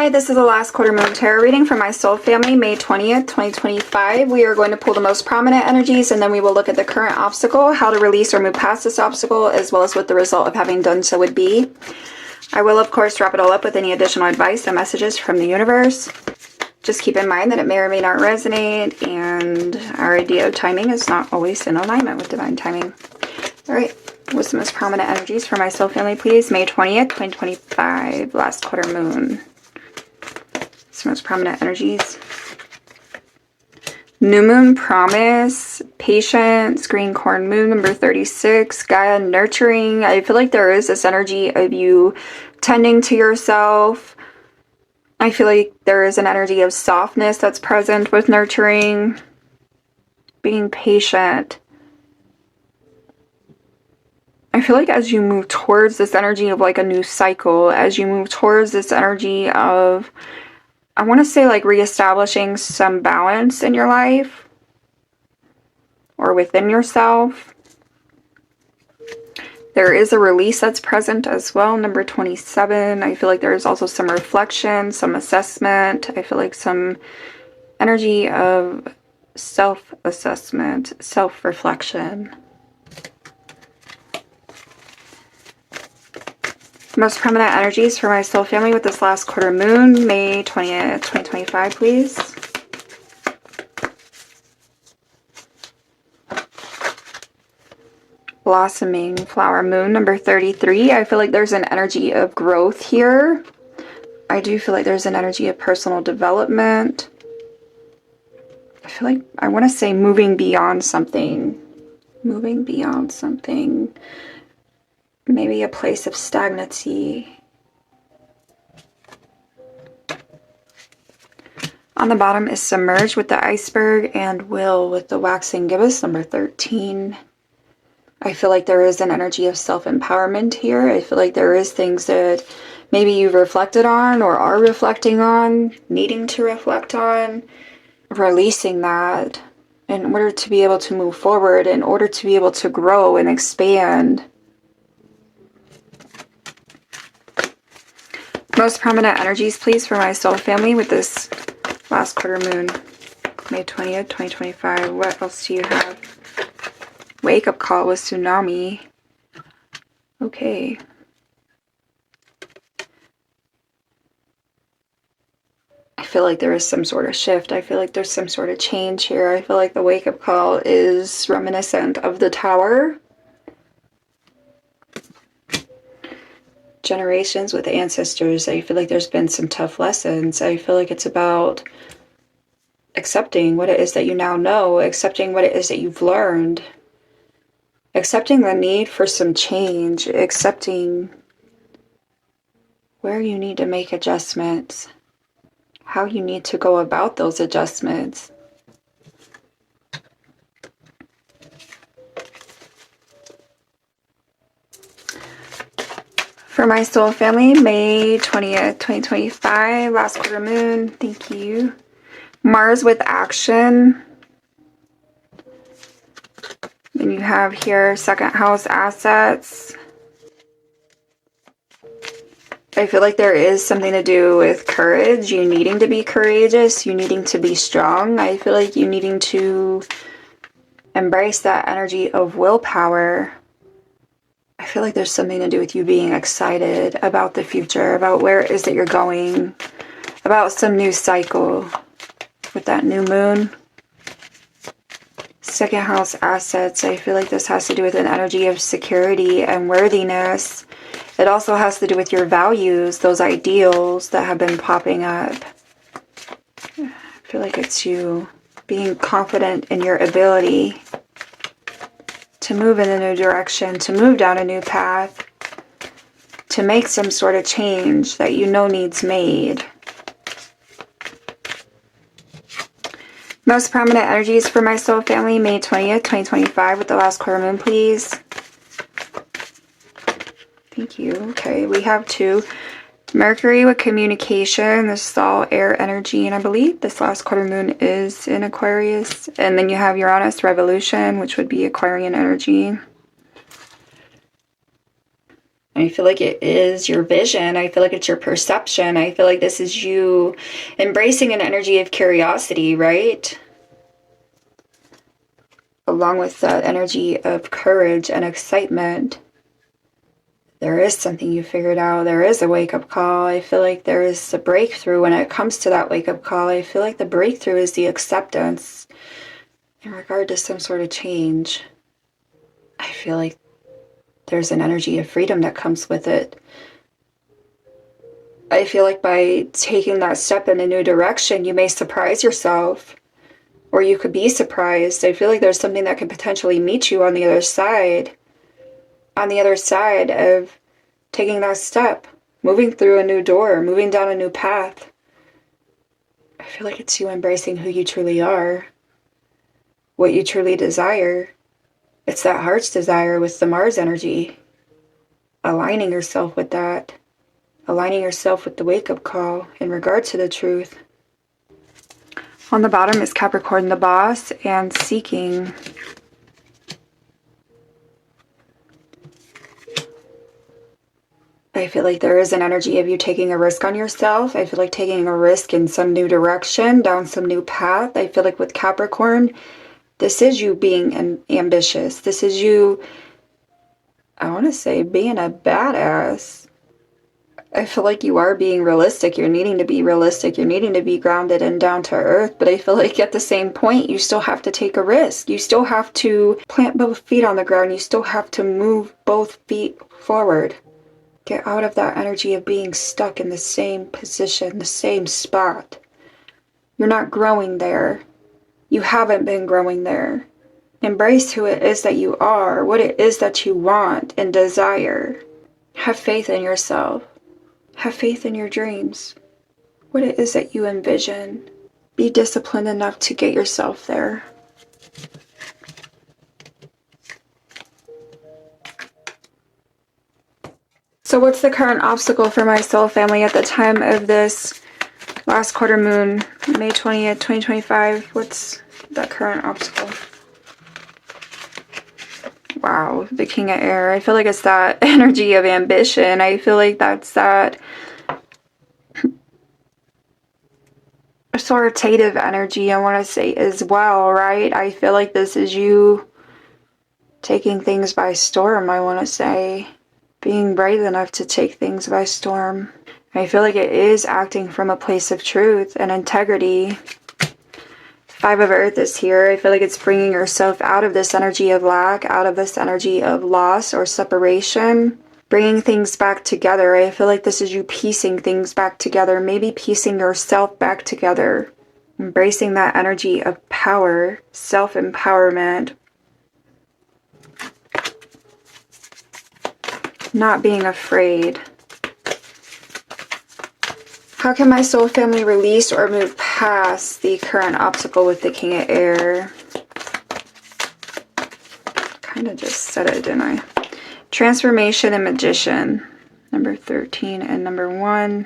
Hi, this is the last quarter moon tarot reading for my soul family, May 20th, 2025. We are going to pull the most prominent energies and then we will look at the current obstacle, how to release or move past this obstacle, as well as what the result of having done so would be. I will, of course, wrap it all up with any additional advice and messages from the universe. Just keep in mind that it may or may not resonate, and our idea of timing is not always in alignment with divine timing. All right, what's the most prominent energies for my soul family, please? May 20th, 2025, last quarter moon. Some most prominent energies. New moon, promise, patience, green corn moon, number 36, Gaia, nurturing. I feel like there is this energy of you tending to yourself. I feel like there is an energy of softness that's present with nurturing, being patient. I feel like as you move towards this energy of like a new cycle, as you move towards this energy of, I want to say, like reestablishing some balance in your life or within yourself. There is a release that's present as well, number 27. I feel like there is also some reflection, some assessment. I feel like some energy of self-assessment, self-reflection. Most prominent energies for my soul family with this last quarter moon, May 20th, 2025, please. Blossoming flower moon, number 33. I feel like there's an energy of growth here. I do feel like there's an energy of personal development. I feel like I want to say moving beyond something. Moving beyond something. Maybe a place of stagnancy. On the bottom is submerged with the iceberg and will with the waxing gibbous, number 13. I feel like there is an energy of self-empowerment here. I feel like there is things that maybe you've reflected on or are reflecting on, needing to reflect on, releasing that in order to be able to move forward, in order to be able to grow and expand. Most prominent energies, please, for my soul family with this last quarter moon, May 20th, 2025. What else do you have? Wake up call with tsunami. Okay. I feel like there is some sort of shift. I feel like there's some sort of change here. I feel like the wake up call is reminiscent of the tower. Generations with ancestors. I feel like there's been some tough lessons. I feel like it's about accepting what it is that you now know, accepting what it is that you've learned, accepting the need for some change, accepting where you need to make adjustments, how you need to go about those adjustments. For my soul family, May 20th, 2025, last quarter moon, thank you. Mars with action. Then you have here second house assets. I feel like there is something to do with courage, you needing to be courageous, you needing to be strong. I feel like you needing to embrace that energy of willpower. I feel like there's something to do with you being excited about the future, about where it is that you're going, about some new cycle with that new moon. Second house assets. I feel like this has to do with an energy of security and worthiness. It also has to do with your values, those ideals that have been popping up. I feel like it's you being confident in your ability to move in a new direction, to move down a new path, to make some sort of change that you know needs made. Most prominent energies for my soul family, May 20th, 2025 with the last quarter moon, please. Thank you. Okay, we have two. Mercury with communication. This is all air energy, and I believe this last quarter moon is in Aquarius. And then you have Uranus revolution, which would be Aquarian energy. I feel like it is your vision. I feel like it's your perception. I feel like this is you embracing an energy of curiosity, right? Along with that energy of courage and excitement. There is something you figured out. There is a wake-up call. I feel like there is a breakthrough when it comes to that wake-up call. I feel like the breakthrough is the acceptance in regard to some sort of change. I feel like there's an energy of freedom that comes with it. I feel like by taking that step in a new direction, you may surprise yourself, or you could be surprised. I feel like there's something that could potentially meet you on the other side of taking that step, moving through a new door, moving down a new path. I feel like it's you embracing who you truly are, what you truly desire. It's that heart's desire with the Mars energy, aligning yourself with that, aligning yourself with the wake-up call in regard to the truth. On the bottom is Capricorn, the boss, and seeking. I feel like there is an energy of you taking a risk on yourself. I feel like taking a risk in some new direction, down some new path. I feel like with Capricorn, this is you being ambitious. This is you, I want to say, being a badass. I feel like you are being realistic. You're needing to be realistic. You're needing to be grounded and down to earth. But I feel like at the same point, you still have to take a risk. You still have to plant both feet on the ground. You still have to move both feet forward. Get out of that energy of being stuck in the same position, the same spot. You're not growing there. You haven't been growing there. Embrace who it is that you are, what it is that you want and desire. Have faith in yourself. Have faith in your dreams. What it is that you envision. Be disciplined enough to get yourself there. So what's the current obstacle for my soul family at the time of this last quarter moon, May 20th, 2025? What's that current obstacle? Wow, the King of Air. I feel like it's that energy of ambition. I feel like that's that authoritative energy, I want to say, as well, right? I feel like this is you taking things by storm, I want to say. Being brave enough to take things by storm. I feel like it is acting from a place of truth and integrity. Five of Earth is here. I feel like it's bringing yourself out of this energy of lack, out of this energy of loss or separation, bringing things back together. I feel like this is you piecing things back together, maybe piecing yourself back together, embracing that energy of power, self-empowerment, not being afraid. How can my soul family release or move past the current obstacle with the King of Air? Kind of just said it, didn't I? Transformation and Magician. Number 13 and number 1.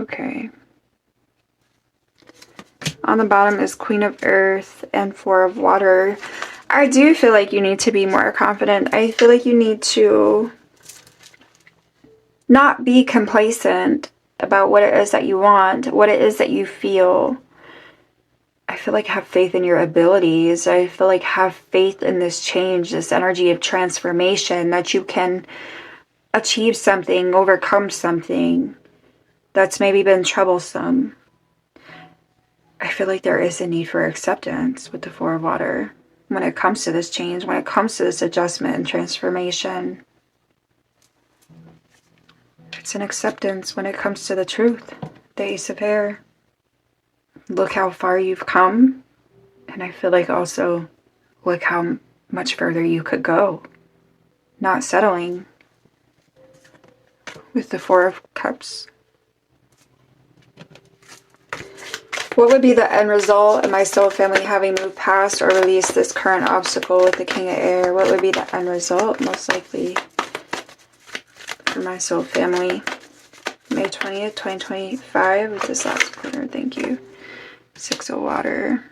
Okay. On the bottom is Queen of Earth and 4 of Water. I do feel like you need to be more confident. I feel like you need to not be complacent about what it is that you want, what it is that you feel. I feel like have faith in your abilities. I feel like have faith in this change, this energy of transformation, that you can achieve something, overcome something that's maybe been troublesome. I feel like there is a need for acceptance with the 4 of Water when it comes to this change, when it comes to this adjustment and transformation. It's an acceptance when it comes to the truth. The Ace of Air. Look how far you've come. And I feel like also look how much further you could go. Not settling. With the 4 of Cups. What would be the end result of my soul family having moved past or released this current obstacle with the King of Air? What would be the end result? Most likely for my soul family. May 20th, 2025 with this last quarter. Thank you. 6 of Water.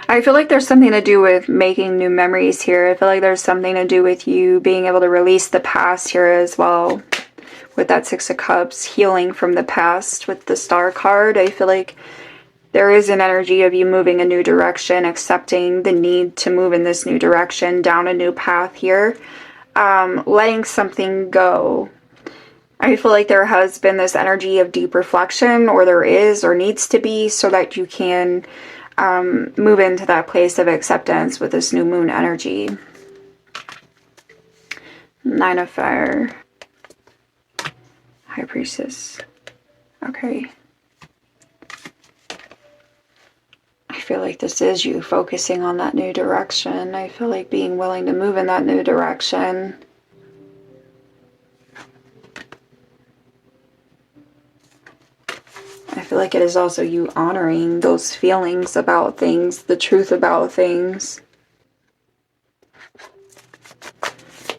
I feel like there's something to do with making new memories here. I feel like there's something to do with you being able to release the past here as well. With that Six of Cups, healing from the past with the Star card. I feel like there is an energy of you moving a new direction, accepting the need to move in this new direction, down a new path here. Letting something go. I feel like there has been this energy of deep reflection, or there is, or needs to be, so that you can move into that place of acceptance with this new moon energy. Nine of Fire. High Priestess. Okay. I feel like this is you focusing on that new direction. I feel like being willing to move in that new direction. I feel like it is also you honoring those feelings about things, the truth about things.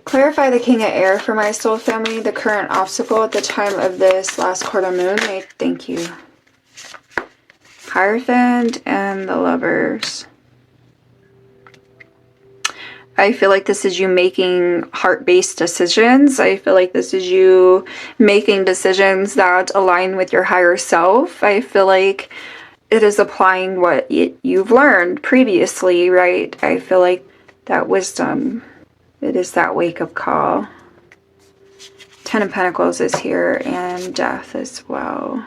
Clarify the King of Air for my soul family. The current obstacle at the time of this last quarter moon. Thank you. Hierophant and the Lovers. I feel like this is you making heart-based decisions. I feel like this is you making decisions that align with your higher self. I feel like it is applying what you've learned previously, right? I feel like that wisdom, it is that wake-up call. Ten of Pentacles is here, and Death as well.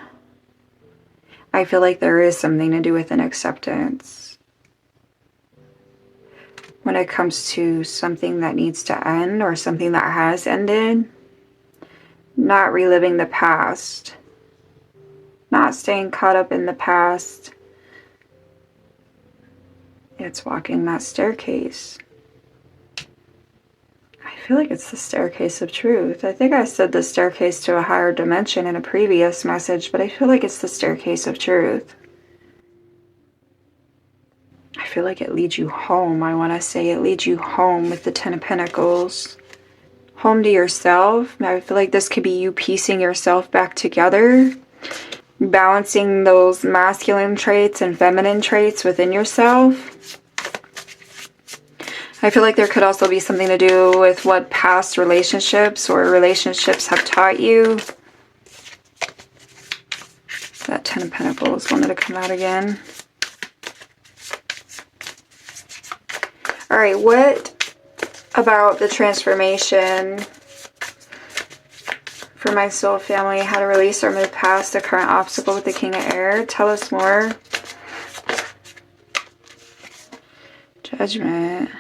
I feel like there is something to do with an acceptance when it comes to something that needs to end or something that has ended. Not reliving the past. Not staying caught up in the past. It's walking that staircase. I feel like it's the staircase of truth. I think I said the staircase to a higher dimension in a previous message, but I feel like it's the staircase of truth. I feel like it leads you home. I want to say it leads you home with the Ten of Pentacles. Home to yourself. I feel like this could be you piecing yourself back together. Balancing those masculine traits and feminine traits within yourself. I feel like there could also be something to do with what past relationships or relationships have taught you. That Ten of Pentacles wanted to come out again. All right, what about the transformation for my soul family? How to release or move past the current obstacle with the King of Air. Tell us more. Judgment.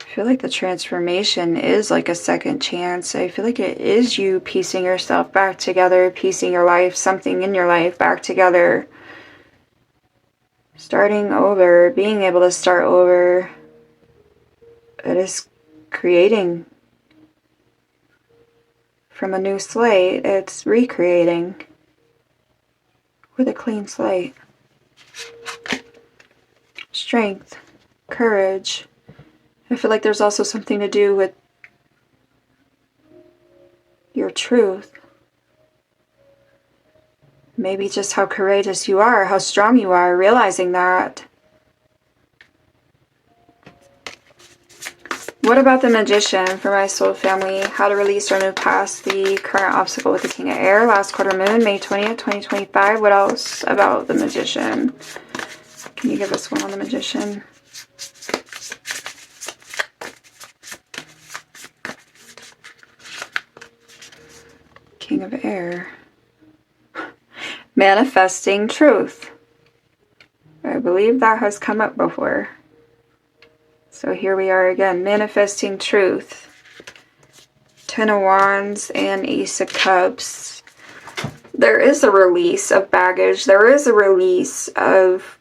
I feel like the transformation is like a second chance. I feel like it is you piecing yourself back together, piecing your life, something in your life back together. Starting over, being able to start over. It is creating from a new slate. It's recreating with a clean slate. Strength, courage. I feel like there's also something to do with your truth. Maybe just how courageous you are, how strong you are, realizing that. What about the Magician for my soul family? How to release or move past the current obstacle with the King of Air. Last quarter moon, May 20th, 2025. What else about the Magician? Can you give us one on the Magician? King of Air. Manifesting truth. I believe that has come up before. So here we are again, manifesting truth. Ten of Wands and Ace of Cups. There is a release of baggage. There is a release of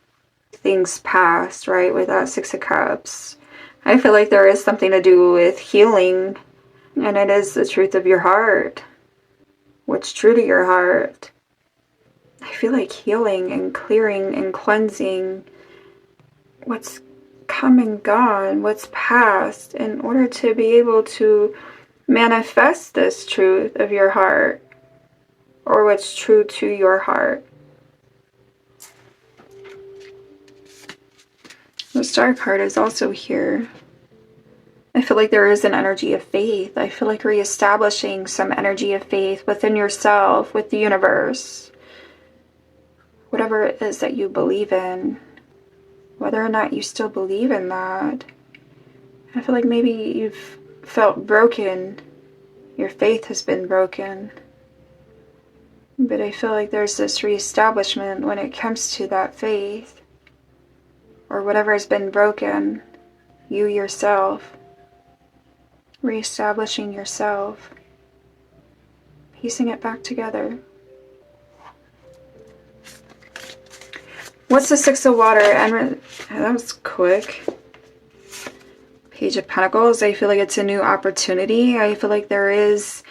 things past, right? With that Six of Cups. I feel like there is something to do with healing. And it is the truth of your heart. What's true to your heart. I feel like healing and clearing and cleansing what's come and gone, what's past, in order to be able to manifest this truth of your heart, or what's true to your heart. Star card is also here. I feel like there is an energy of faith. I feel like reestablishing some energy of faith within yourself, with the universe. Whatever it is that you believe in, whether or not you still believe in that. I feel like maybe you've felt broken. Your faith has been broken. But I feel like there's this reestablishment when it comes to that faith. Or whatever has been broken. You yourself. Reestablishing yourself. Piecing it back together. What's the Six of Water? And that was quick. Page of Pentacles. I feel like it's a new opportunity. I feel like there is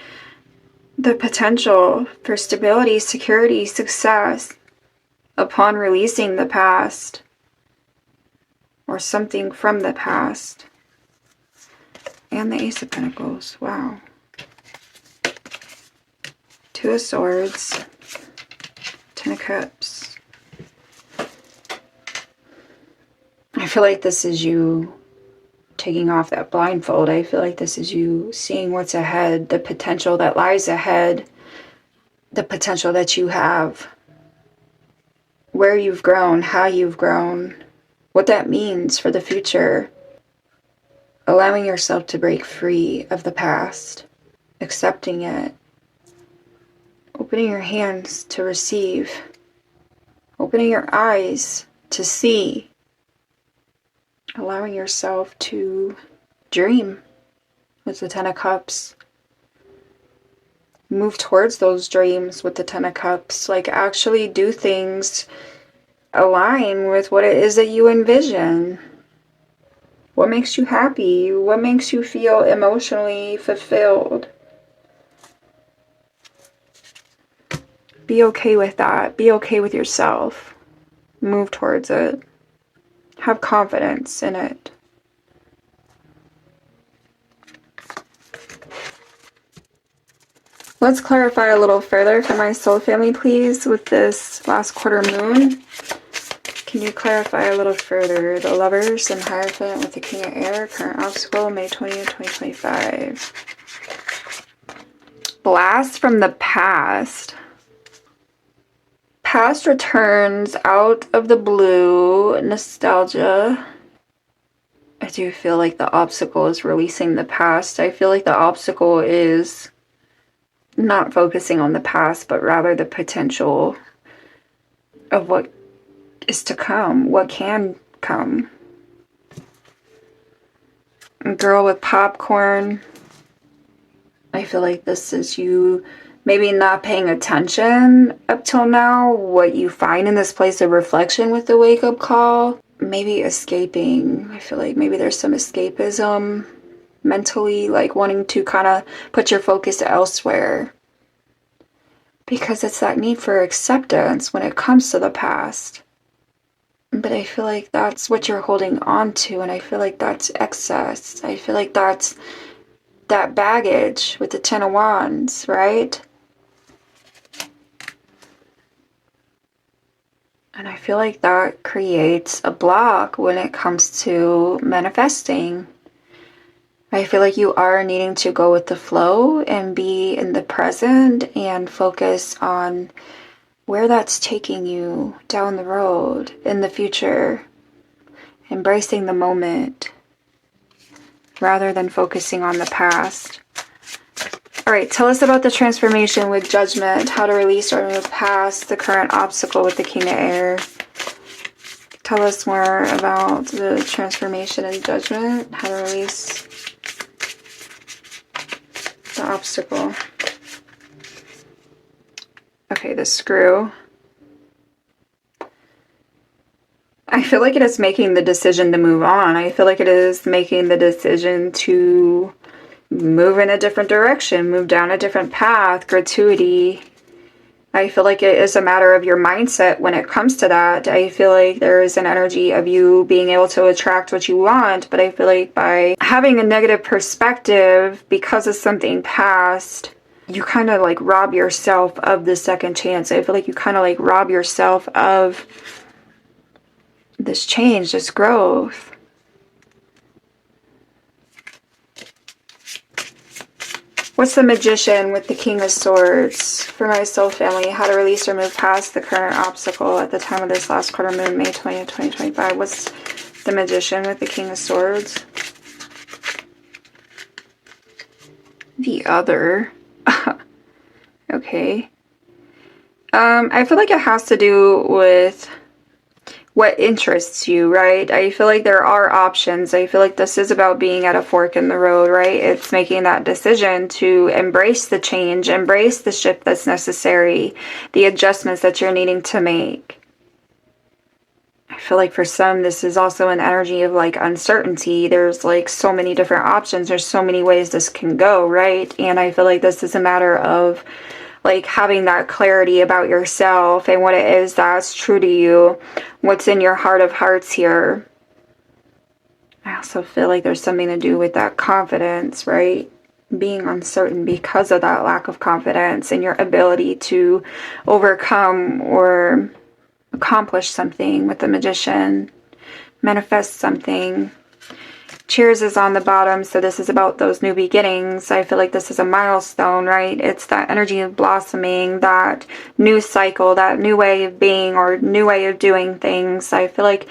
the potential for stability, security, success upon releasing the past or something from the past. And the Ace of Pentacles. Wow. Two of Swords. Ten of Cups. I feel like this is you taking off that blindfold. I feel like this is you seeing what's ahead, the potential that lies ahead, the potential that you have, where you've grown, how you've grown, what that means for the future. Allowing yourself to break free of the past, accepting it, opening your hands to receive, opening your eyes to see, allowing yourself to dream with the Ten of Cups. Move towards those dreams with the Ten of Cups. Like actually do things align with what it is that you envision. What makes you happy? What makes you feel emotionally fulfilled? Be okay with that. Be okay with yourself. Move towards it. Have confidence in it. Let's clarify a little further for my soul family, please, with this last quarter moon. Can you clarify a little further? The Lovers and Hierophant with the King of Air. Current obstacle, May 20th, 2025. Blast from the past. Past returns out of the blue. Nostalgia. I do feel like the obstacle is releasing the past. I feel like the obstacle is not focusing on the past, but rather the potential of what is to come, what can come. Girl with popcorn. I feel like this is you maybe not paying attention up till now, what you find in this place of reflection with the wake-up call. Maybe escaping. I feel like maybe there's some escapism mentally, like wanting to kind of put your focus elsewhere. Because it's that need for acceptance when it comes to the past. But I feel like that's what you're holding on to, and I feel like that's excess. I feel like that's that baggage with the Ten of Wands, right? And I feel like that creates a block when it comes to manifesting. I feel like you are needing to go with the flow and be in the present and focus on where that's taking you down the road in the future. Embracing the moment rather than focusing on the past. All right, tell us about the transformation with Judgment, how to release or move past the current obstacle with the King of Air. Tell us more about the transformation and Judgment, how to release the obstacle. Okay, the Screw. I feel like it is making the decision to move on. I feel like it is making the decision to move in a different direction, move down a different path, gratuity. I feel like it is a matter of your mindset when it comes to that. I feel like there is an energy of you being able to attract what you want, but I feel like by having a negative perspective because of something past, you kind of like rob yourself of the second chance. I feel like you kind of like rob yourself of this change, this growth. What's the Magician with the King of Swords for my soul family? How to release or move past the current obstacle at the time of this last quarter moon, May 20th, 2025. What's the Magician with the King of Swords? The Other. Okay. I feel like it has to do with what interests you, right? I feel like there are options. I feel like this is about being at a fork in the road, right? It's making that decision to embrace the change, embrace the shift that's necessary, the adjustments that you're needing to make. I feel like for some, this is also an energy of like uncertainty. There's like so many different options. There's so many ways this can go, right? And I feel like this is a matter of like having that clarity about yourself and what it is that's true to you, what's in your heart of hearts here. I also feel like there's something to do with that confidence, right? Being uncertain because of that lack of confidence and your ability to overcome or accomplish something with the Magician, manifest something. Cheers is on the bottom, so this is about those new beginnings. I feel like this is a milestone, right? It's that energy of blossoming, that new cycle, that new way of being or new way of doing things. I feel like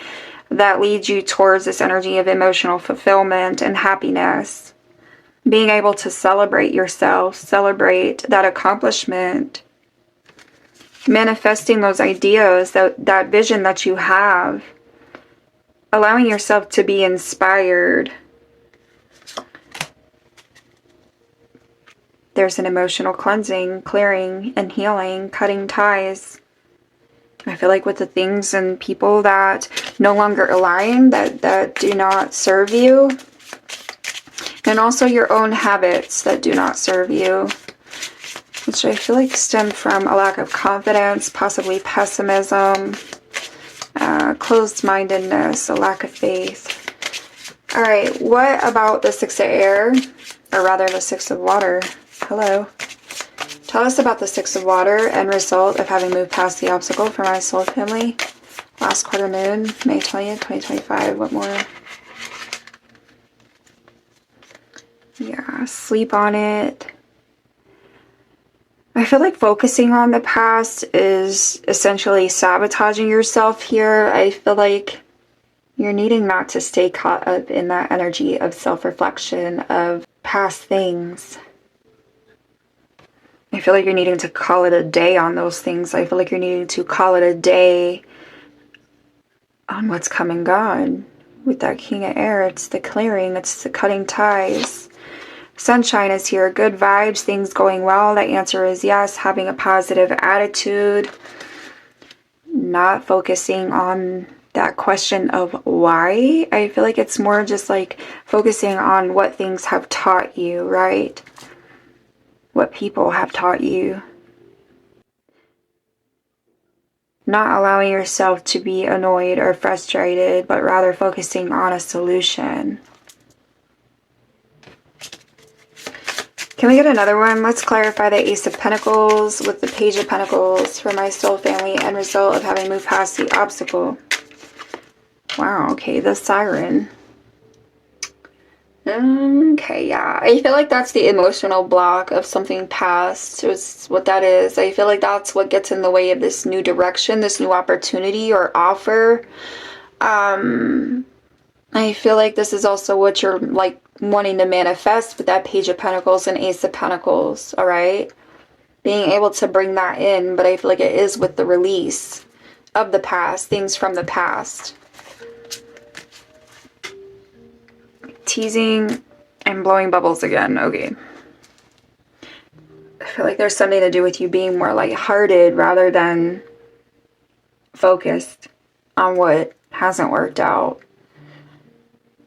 that leads you towards this energy of emotional fulfillment and happiness. Being able to celebrate yourself, celebrate that accomplishment, manifesting those ideas, that vision that you have. Allowing yourself to be inspired. There's an emotional cleansing, clearing, and healing, cutting ties. I feel like with the things and people that no longer align, that do not serve you. And also your own habits that do not serve you. Which I feel like stem from a lack of confidence, possibly pessimism. Closed-mindedness, a lack of faith. All right, what about the Six of Air, or rather the Six of Water? Hello. Tell us about the Six of Water and result of having moved past the obstacle for my soul family. Last quarter moon, May 20th, 2025. What more? Yeah, sleep on it. I feel like focusing on the past is essentially sabotaging yourself here. I feel like you're needing not to stay caught up in that energy of self-reflection of past things. I feel like you're needing to call it a day on those things. I feel like you're needing to call it a day on what's come and gone. With that King of Air, it's the clearing, it's the cutting ties. Sunshine is here, good vibes, things going well. The answer is yes, having a positive attitude. Not focusing on that question of why. I feel like it's more just like focusing on what things have taught you, right? What people have taught you. Not allowing yourself to be annoyed or frustrated, but rather focusing on a solution. Can we get another one? Let's clarify the Ace of Pentacles with the Page of Pentacles for my soul family and result of having moved past the obstacle. Wow, okay, the Siren. Okay, yeah. I feel like that's the emotional block of something past. It's what that is. I feel like that's what gets in the way of this new direction, this new opportunity or offer. I feel like this is also what you're like wanting to manifest with that Page of Pentacles and Ace of Pentacles, all right? Being able to bring that in, but I feel like it is with the release of the past, things from the past. Teasing and blowing bubbles again, okay. I feel like there's something to do with you being more lighthearted rather than focused on what hasn't worked out.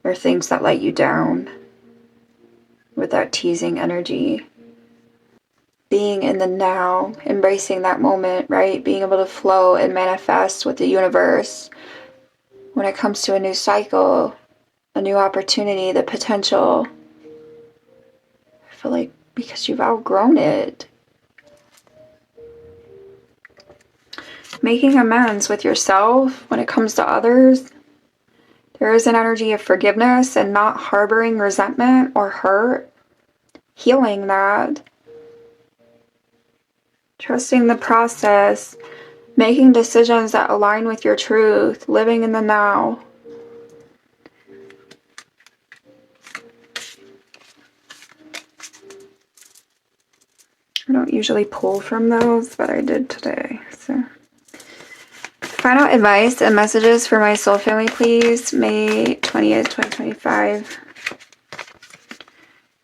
Or things that let you down with that teasing energy. Being in the now, embracing that moment, right? Being able to flow and manifest with the universe when it comes to a new cycle, a new opportunity, the potential. I feel like because you've outgrown it. Making amends with yourself when it comes to others. There is an energy of forgiveness and not harboring resentment or hurt. Healing that. Trusting the process. Making decisions that align with your truth. Living in the now. I don't usually pull from those, but I did today. So, final advice and messages for my soul family, please. May 20th, 2025.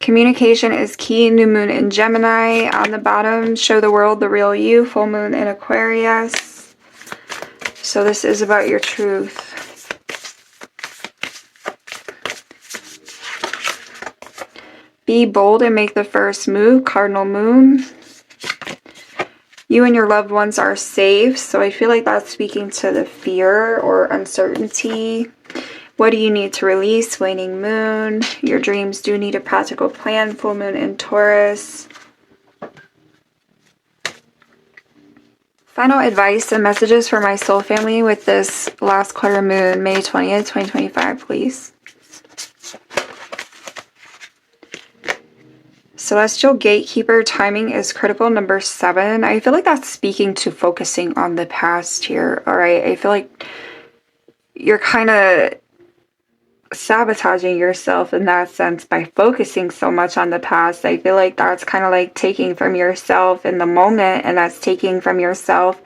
Communication is key. New moon in Gemini. On the bottom, show the world the real you. Full moon in Aquarius. So this is about your truth. Be bold and make the first move. Cardinal moon. You and your loved ones are safe. So I feel like that's speaking to the fear or uncertainty. What do you need to release? Waning moon. Your dreams do need a practical plan. Full moon in Taurus. Final advice and messages for my soul family with this last quarter moon, May 20th, 2025, please. Celestial Gatekeeper, timing is critical, number 7. I feel like that's speaking to focusing on the past here, all right? I feel like you're kind of sabotaging yourself in that sense by focusing so much on the past. I feel like that's kind of like taking from yourself in the moment, and that's taking from yourself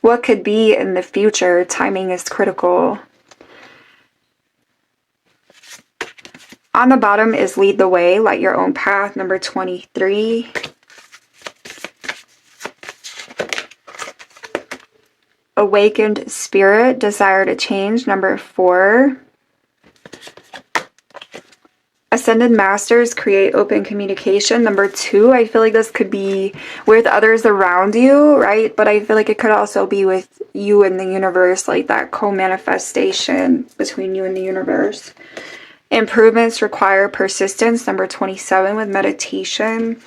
what could be in the future. Timing is critical. On the bottom is lead the way, light your own path, number 23. Awakened spirit, desire to change, number 4. Ascended masters, create open communication, number 2. I feel like this could be with others around you, right? But I feel like it could also be with you and the universe, like that co-manifestation between you and the universe. Improvements require persistence, number 27, with meditation.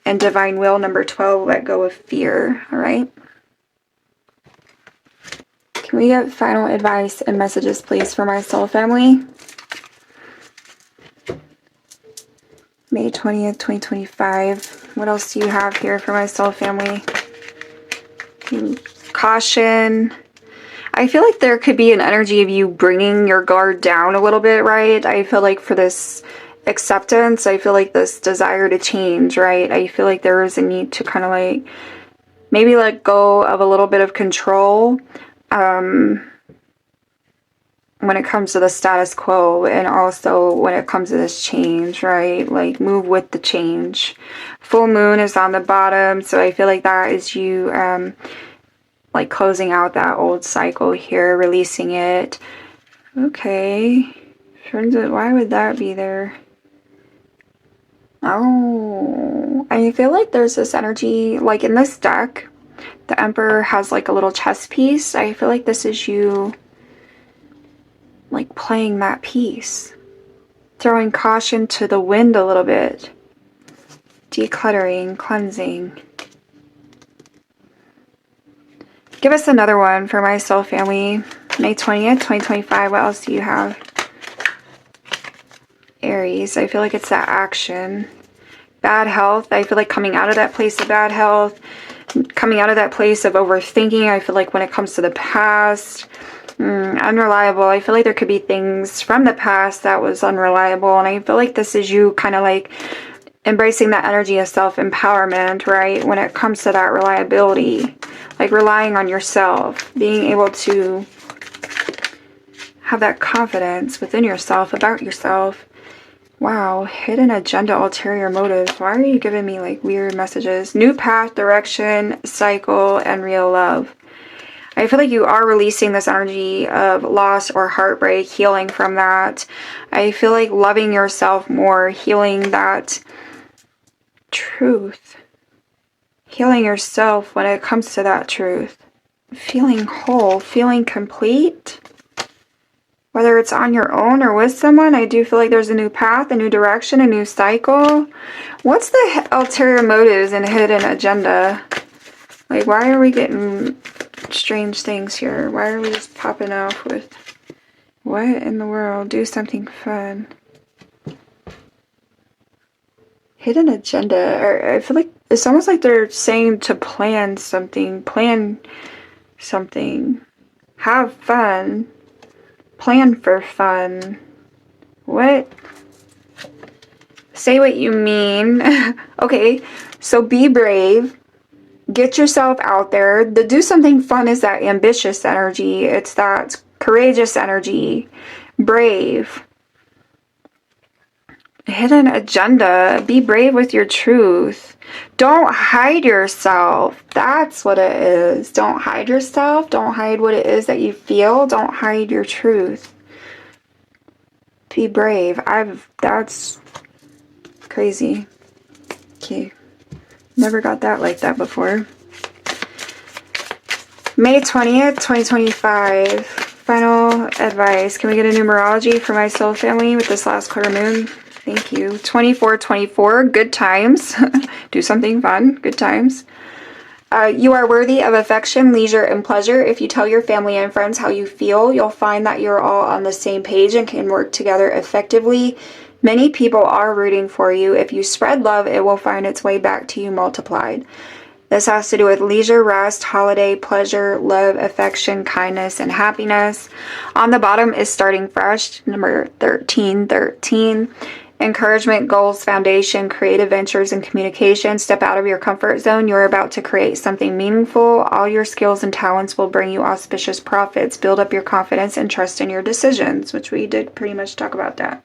And divine will, number 12, let go of fear. All right. Can we get final advice and messages, please, for my soul family? May 20th, 2025. What else do you have here for my soul family? Caution. I feel like there could be an energy of you bringing your guard down a little bit, right? I feel like for this acceptance, I feel like this desire to change, right? I feel like there is a need to kind of like maybe let go of a little bit of control when it comes to the status quo, and also when it comes to this change, right? Like move with the change. Full moon is on the bottom, so I feel like that is you like closing out that old cycle here, releasing it. Okay. Why would that be there? Oh, I feel like there's this energy, like in this deck, the Emperor has like a little chess piece. I feel like this is you like playing that piece. Throwing caution to the wind a little bit. Decluttering, cleansing. Give us another one for my soul family. May 20th, 2025. What else do you have? Aries. I feel like it's that action. Bad health. I feel like coming out of that place of bad health. Coming out of that place of overthinking. I feel like when it comes to the past. Unreliable. I feel like there could be things from the past that was unreliable. And I feel like this is you kind of like embracing that energy of self-empowerment, right? When it comes to that reliability. Like relying on yourself, being able to have that confidence within yourself, about yourself. Wow, hidden agenda, ulterior motives. Why are you giving me like weird messages? New path, direction, cycle, and real love. I feel like you are releasing this energy of loss or heartbreak, healing from that. I feel like loving yourself more, healing that truth. Healing yourself when it comes to that truth. Feeling whole, feeling complete. Whether it's on your own or with someone, I do feel like there's a new path, a new direction, a new cycle. What's the ulterior motives and hidden agenda? Like, why are we getting strange things here. Why are we just popping off with what in the world? Do something fun. Hidden agenda. Or I feel like it's almost like they're saying to plan something. Plan something. Have fun. Plan for fun. What? Say what you mean. Okay, so be brave. Get yourself out there. The do something fun is that ambitious energy. It's that courageous energy. Brave. Hidden agenda. Be brave with your truth. Don't hide yourself. That's what it is. Don't hide yourself. Don't hide what it is that you feel. Don't hide your truth. Be brave. That's crazy. Okay. Never got that like that before. May 20th, 2025. Final advice. Can we get a numerology for my soul family with this last quarter moon? Thank you. 2424. Good times. Do something fun. Good times. You are worthy of affection, leisure, and pleasure. If you tell your family and friends how you feel, you'll find that you're all on the same page and can work together effectively. Many people are rooting for you. If you spread love, it will find its way back to you multiplied. This has to do with leisure, rest, holiday, pleasure, love, affection, kindness, and happiness. On the bottom is starting fresh, number 1313. Encouragement, goals, foundation, creative ventures, and communication. Step out of your comfort zone. You're about to create something meaningful. All your skills and talents will bring you auspicious profits. Build up your confidence and trust in your decisions, which we did pretty much talk about that.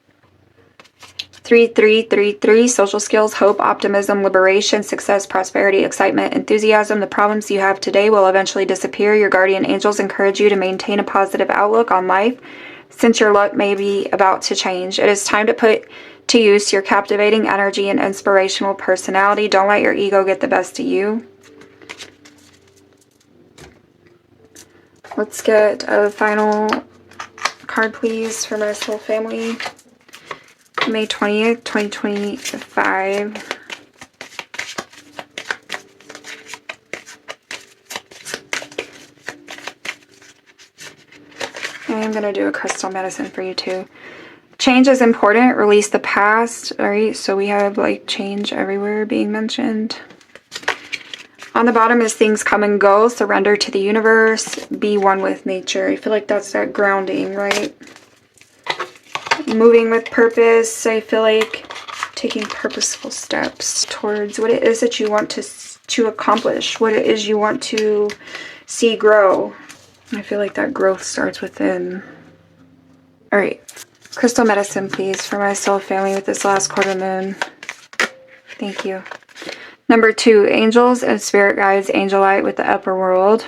3333. Social skills, hope, optimism, liberation, success, prosperity, excitement, enthusiasm. The problems you have today will eventually disappear. Your guardian angels encourage you to maintain a positive outlook on life, since your luck may be about to change. It is time to put to use your captivating energy and inspirational personality. Don't let your ego get the best of you. Let's get a final card, please, for my soul family. May 20th, 2025. I'm going to do a crystal medicine for you too. Change is important. Release the past. Alright, so we have like change everywhere being mentioned. On the bottom is things come and go. Surrender to the universe. Be one with nature. I feel like that's that grounding, right? Moving with purpose. I feel like taking purposeful steps towards what it is that you want to accomplish. What it is you want to see grow. I feel like that growth starts within. Alright. Crystal medicine, please, for my soul family with this last quarter moon. Thank you. Number 2, angels and spirit guides, angel light with the upper world.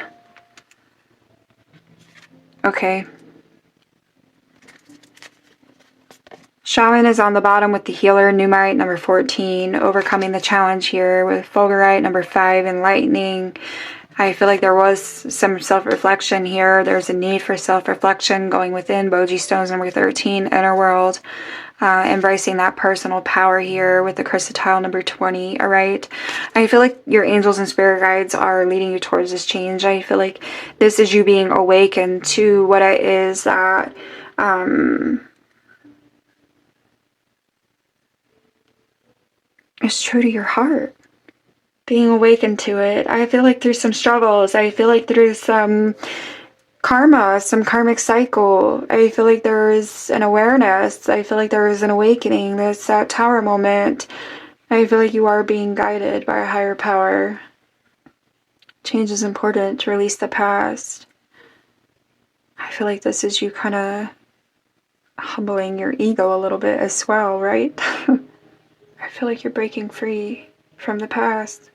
Okay. Shaman is on the bottom with the healer, Numerite, number 14. Overcoming the challenge here with Fulgurite, number 5, enlightening. I feel like there was some self-reflection here. There's a need for self-reflection going within. Boji stones, number 13, inner world. Embracing that personal power here with the crystal tile, number 20. All right. I feel like your angels and spirit guides are leading you towards this change. I feel like this is you being awakened to what it is that is true to your heart. Being awakened to it. I feel like there's some struggles. I feel like there's some karma, some karmic cycle. I feel like there is an awareness. I feel like there is an awakening. There's that tower moment. I feel like you are being guided by a higher power. Change is important to release the past. I feel like this is you kind of humbling your ego a little bit as well, right? I feel like you're breaking free from the past.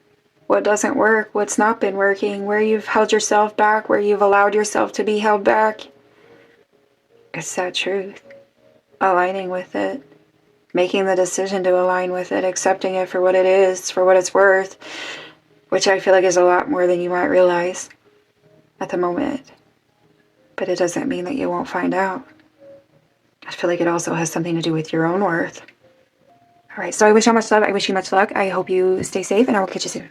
What doesn't work, what's not been working, where you've held yourself back, where you've allowed yourself to be held back. It's that truth. Aligning with it. Making the decision to align with it. Accepting it for what it is, for what it's worth. Which I feel like is a lot more than you might realize at the moment. But it doesn't mean that you won't find out. I feel like it also has something to do with your own worth. Alright, so I wish you much love. I wish you much luck. I hope you stay safe, and I will catch you soon.